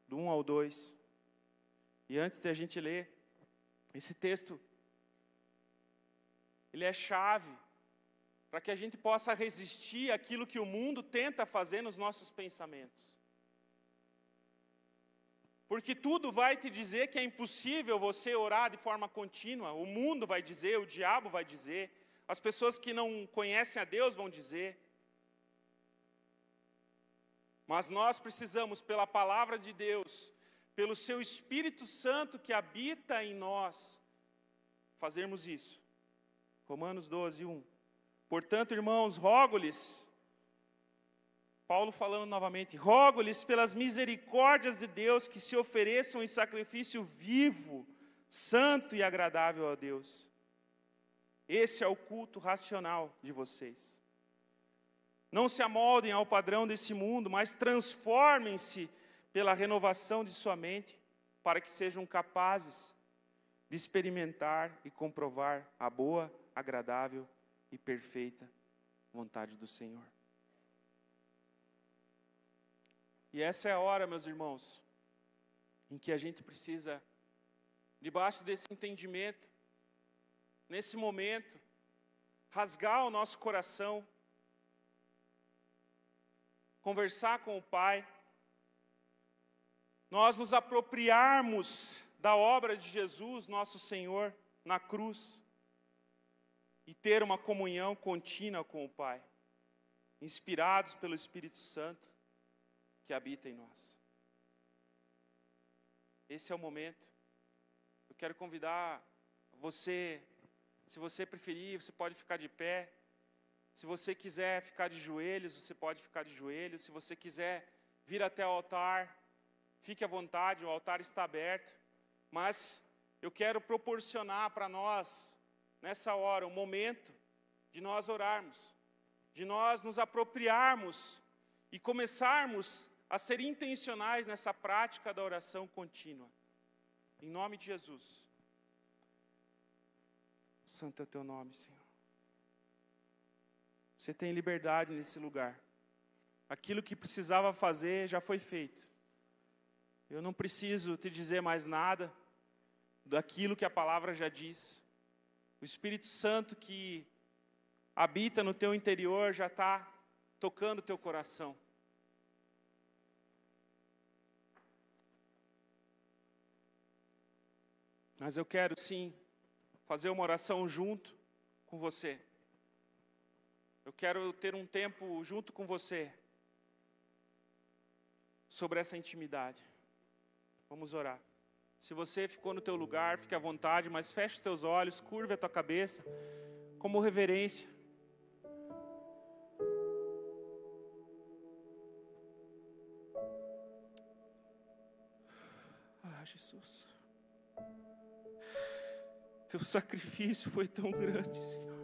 do 1 ao 2. E antes de a gente ler, esse texto, ele é chave para que a gente possa resistir àquilo que o mundo tenta fazer nos nossos pensamentos. Porque tudo vai te dizer que é impossível você orar de forma contínua. O mundo vai dizer, o diabo vai dizer, as pessoas que não conhecem a Deus vão dizer. Mas nós precisamos, pela palavra de Deus, pelo seu Espírito Santo que habita em nós, fazermos isso. Romanos 12, 1. Portanto, irmãos, rogo-lhes, Paulo falando novamente, rogo-lhes pelas misericórdias de Deus que se ofereçam em sacrifício vivo, santo e agradável a Deus. Esse é o culto racional de vocês. Não se amoldem ao padrão desse mundo, mas transformem-se pela renovação de sua mente, para que sejam capazes de experimentar e comprovar a boa, agradável e perfeita vontade do Senhor. E essa é a hora, meus irmãos, em que a gente precisa, debaixo desse entendimento, nesse momento, rasgar o nosso coração, conversar com o Pai, nós nos apropriarmos da obra de Jesus, nosso Senhor, na cruz, e ter uma comunhão contínua com o Pai, inspirados pelo Espírito Santo que habita em nós. Esse é o momento. Eu quero convidar você, se você preferir, você pode ficar de pé. Se você quiser ficar de joelhos, você pode ficar de joelhos. Se você quiser vir até o altar, fique à vontade, o altar está aberto. Mas eu quero proporcionar para nós, nessa hora, um momento de nós orarmos, de nós nos apropriarmos e começarmos a ser intencionais nessa prática da oração contínua. Em nome de Jesus. Santo é o teu nome, Senhor. Você tem liberdade nesse lugar. Aquilo que precisava fazer já foi feito. Eu não preciso te dizer mais nada daquilo que a palavra já diz. O Espírito Santo que habita no teu interior já está tocando o teu coração. Mas eu quero sim fazer uma oração junto com você. Eu quero ter um tempo junto com você sobre essa intimidade. Vamos orar. Se você ficou no teu lugar, fique à vontade, mas feche os teus olhos, curva a tua cabeça, como reverência. Ah, Jesus. Teu sacrifício foi tão grande, Senhor.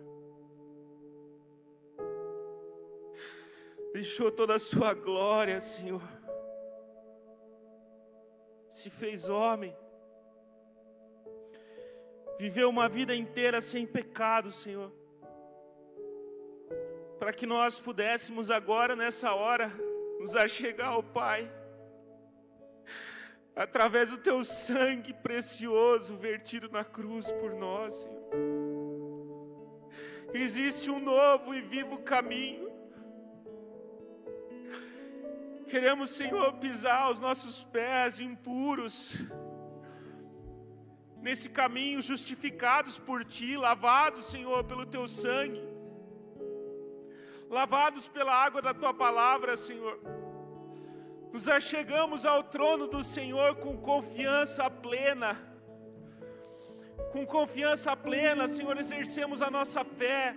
Deixou toda a sua glória, Senhor. Se fez homem. Viveu uma vida inteira sem pecado, Senhor. Para para que nós pudéssemos agora, nessa hora, nos achegar ao Pai, através do Teu sangue precioso vertido na cruz por nós, Senhor. Existe um novo e vivo caminho. Queremos, Senhor, pisar os nossos pés impuros nesse caminho, justificados por Ti, lavados, Senhor, pelo Teu sangue, lavados pela água da Tua palavra, Senhor. Nos achegamos ao trono do Senhor com confiança plena. Com confiança plena, Senhor, exercemos a nossa fé.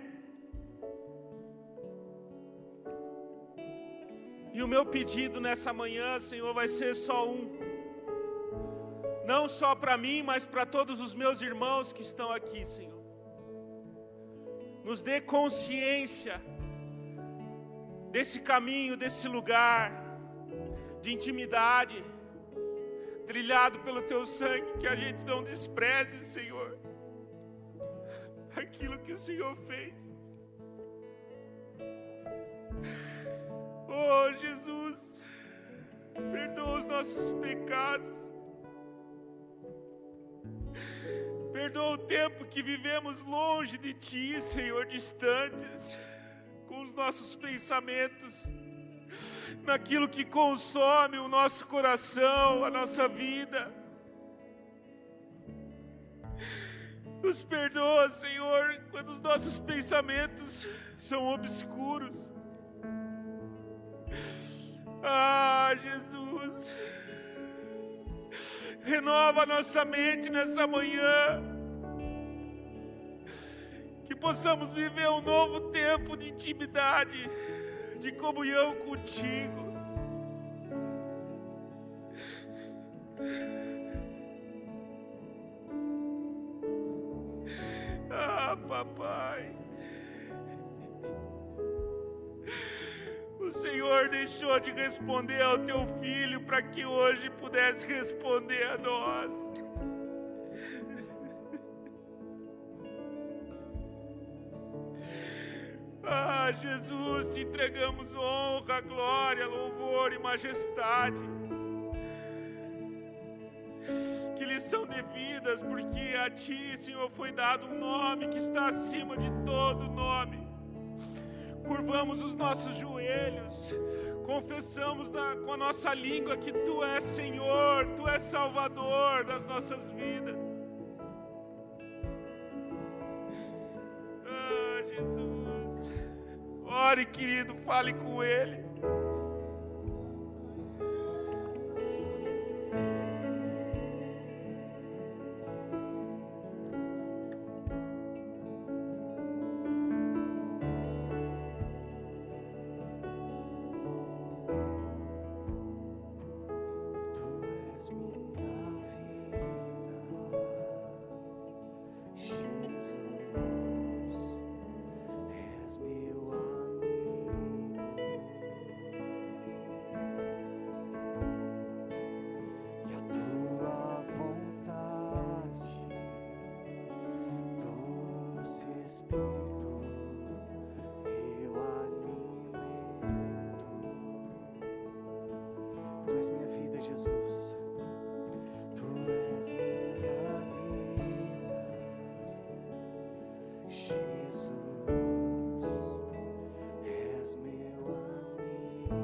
E o meu pedido nessa manhã, Senhor, vai ser só um. Não só para mim, mas para todos os meus irmãos que estão aqui, Senhor. Nos dê consciência desse caminho, desse lugar de intimidade, trilhado pelo Teu sangue, que a gente não despreze, Senhor, aquilo que o Senhor fez. Oh, Jesus, perdoa os nossos pecados. Perdoa o tempo que vivemos longe de Ti, Senhor, distantes, com os nossos pensamentos, naquilo que consome o nosso coração, a nossa vida. Nos perdoa, Senhor, quando os nossos pensamentos são obscuros. Ah, Jesus, renova a nossa mente nessa manhã, que possamos viver um novo tempo de intimidade, de comunhão contigo. Ah, papai, o Senhor deixou de responder ao Teu Filho para que hoje pudesse responder a nós. Ah, Jesus, te entregamos honra, glória, louvor e majestade, que lhes são devidas, porque a Ti, Senhor, foi dado um nome que está acima de todo nome. Curvamos os nossos joelhos, confessamos com a nossa língua que Tu és Senhor, Tu és Salvador das nossas vidas. Ah, Jesus, ore, querido, fale com Ele. Jesus, Tu és minha vida, Jesus, és meu amigo,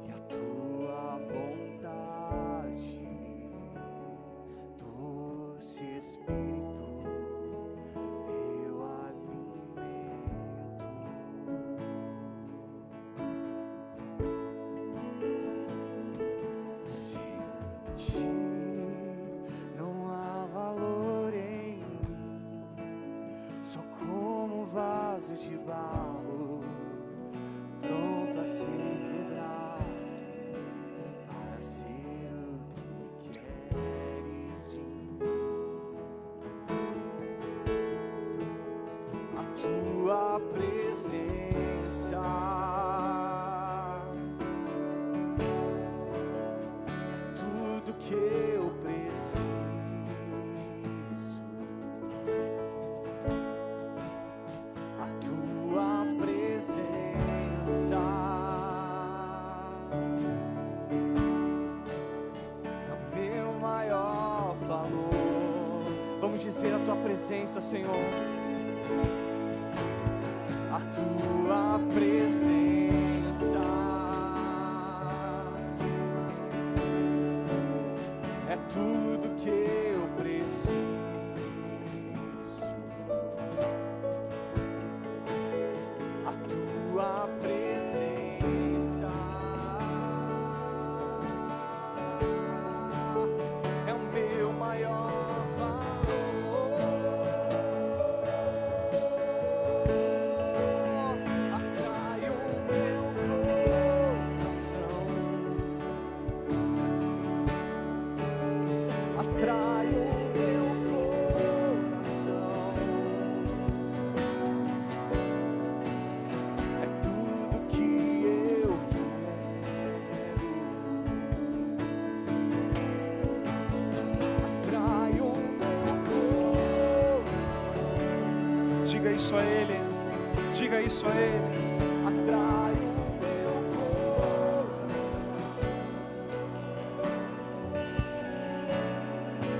e a Tua vontade, doce Espírito, de barro, pronto a ser quebrado, para ser o que queres de mim. A Tua presença é tudo que eu preciso. tua presença, Senhor. A tua presença é tudo que eu preciso. A tua presença é o meu maior valor. Atrai o meu coração. Atrai o meu coração. É tudo que eu quero. Atrai o meu coração. Diga isso a Ele. Diga isso a Ele. Atrai o meu coração.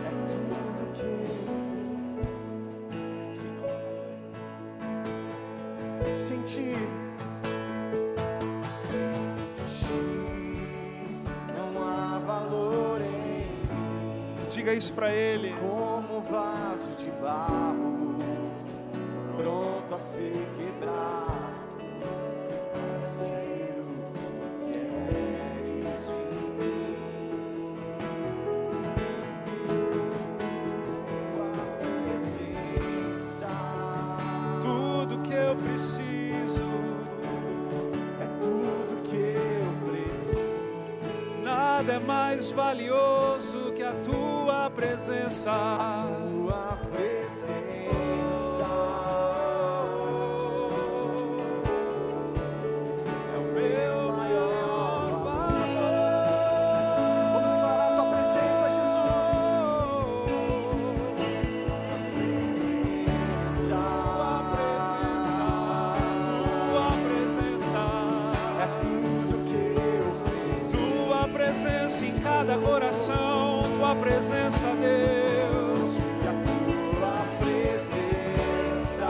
É tudo que eu preciso. Sentir, não há valor em mim. Diga isso para Ele. Como um vaso de barro, pronto a ser quebrado. Ser o que queres de mim. Tua presença Tudo que eu preciso, é tudo que eu preciso. nada é mais valioso que a tua presença. Tua presença É o meu maior valor. Vamos declarar a tua presença, Jesus. Tua presença É tudo que eu preciso. tua presença em cada coração, tua presença, Deus. E a tua presença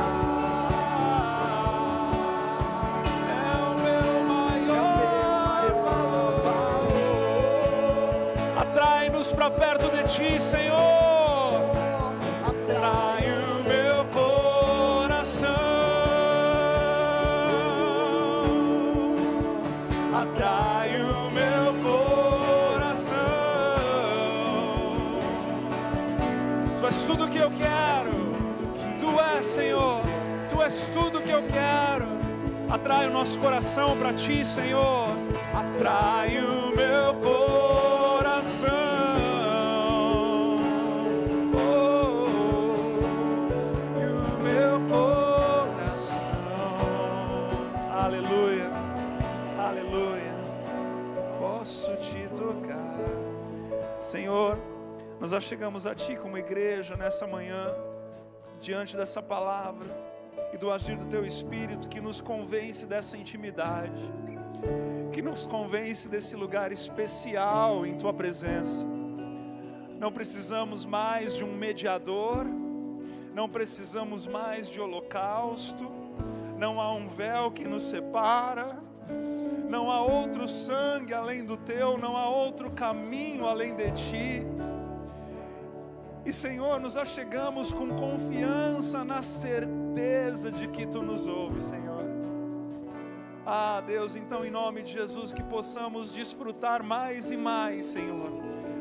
É o meu maior valor. Atrai-nos para perto de ti, Senhor. Atrai o meu coração. Atrai o meu coração. Tu és tudo que eu quero. Tu és, Senhor. Tu és tudo que eu quero. Atrai o nosso coração para ti, Senhor. Atrai o meu coração. Oh, e o meu coração. Aleluia. Aleluia. Posso te tocar. Senhor, nós achegamos a ti como igreja nessa manhã, diante dessa palavra e do agir do teu Espírito que nos convence dessa intimidade, que nos convence desse lugar especial em tua presença. Não precisamos mais de um mediador, não precisamos mais de holocausto, não há um véu que nos separa, não há outro sangue além do teu, não há outro caminho além de ti. E Senhor, nos achegamos com confiança na certeza de que tu nos ouves, Senhor. Ah, Deus, então em nome de Jesus que possamos desfrutar mais e mais, Senhor,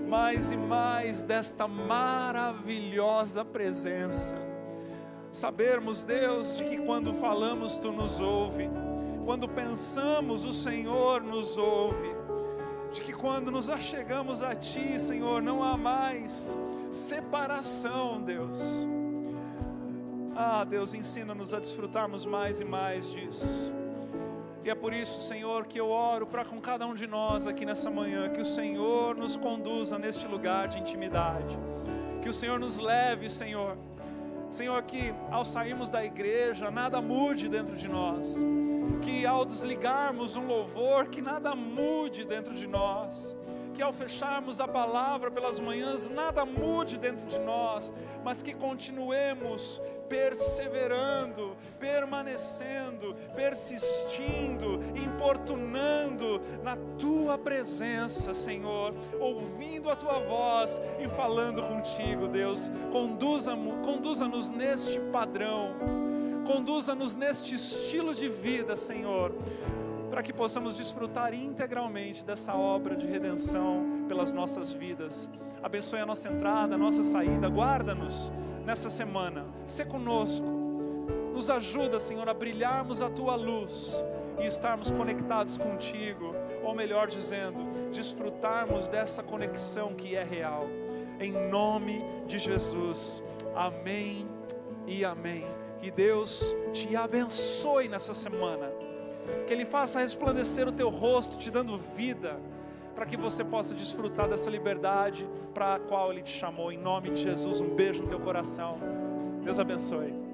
mais e mais desta maravilhosa presença. Sabermos, Deus, de que quando falamos tu nos ouve, quando pensamos o Senhor nos ouve, de que quando nos achegamos a ti, Senhor, não há mais separação, Deus. Ah, Deus, ensina-nos a desfrutarmos mais e mais disso. E é por isso, Senhor, que eu oro para com cada um de nós aqui nessa manhã, que o Senhor nos conduza neste lugar de intimidade, que o Senhor nos leve, Senhor, que ao sairmos da igreja, nada mude dentro de nós, que ao desligarmos um louvor, que nada mude dentro de nós, que ao fecharmos a palavra pelas manhãs, nada mude dentro de nós, mas que continuemos perseverando, permanecendo, persistindo, importunando na Tua presença, Senhor, ouvindo a Tua voz e falando contigo, Deus. Conduza-nos neste padrão, conduza-nos neste estilo de vida, Senhor, para que possamos desfrutar integralmente dessa obra de redenção pelas nossas vidas. Abençoe a nossa entrada, a nossa saída, guarda-nos nessa semana, sê conosco, nos ajuda, Senhor, a brilharmos a Tua luz e estarmos conectados contigo, ou melhor dizendo, desfrutarmos dessa conexão que é real, em nome de Jesus, amém e amém. Que Deus te abençoe nessa semana, que Ele faça resplandecer o teu rosto, te dando vida, para que você possa desfrutar dessa liberdade para a qual Ele te chamou. Em nome de Jesus, um beijo no teu coração. Deus abençoe.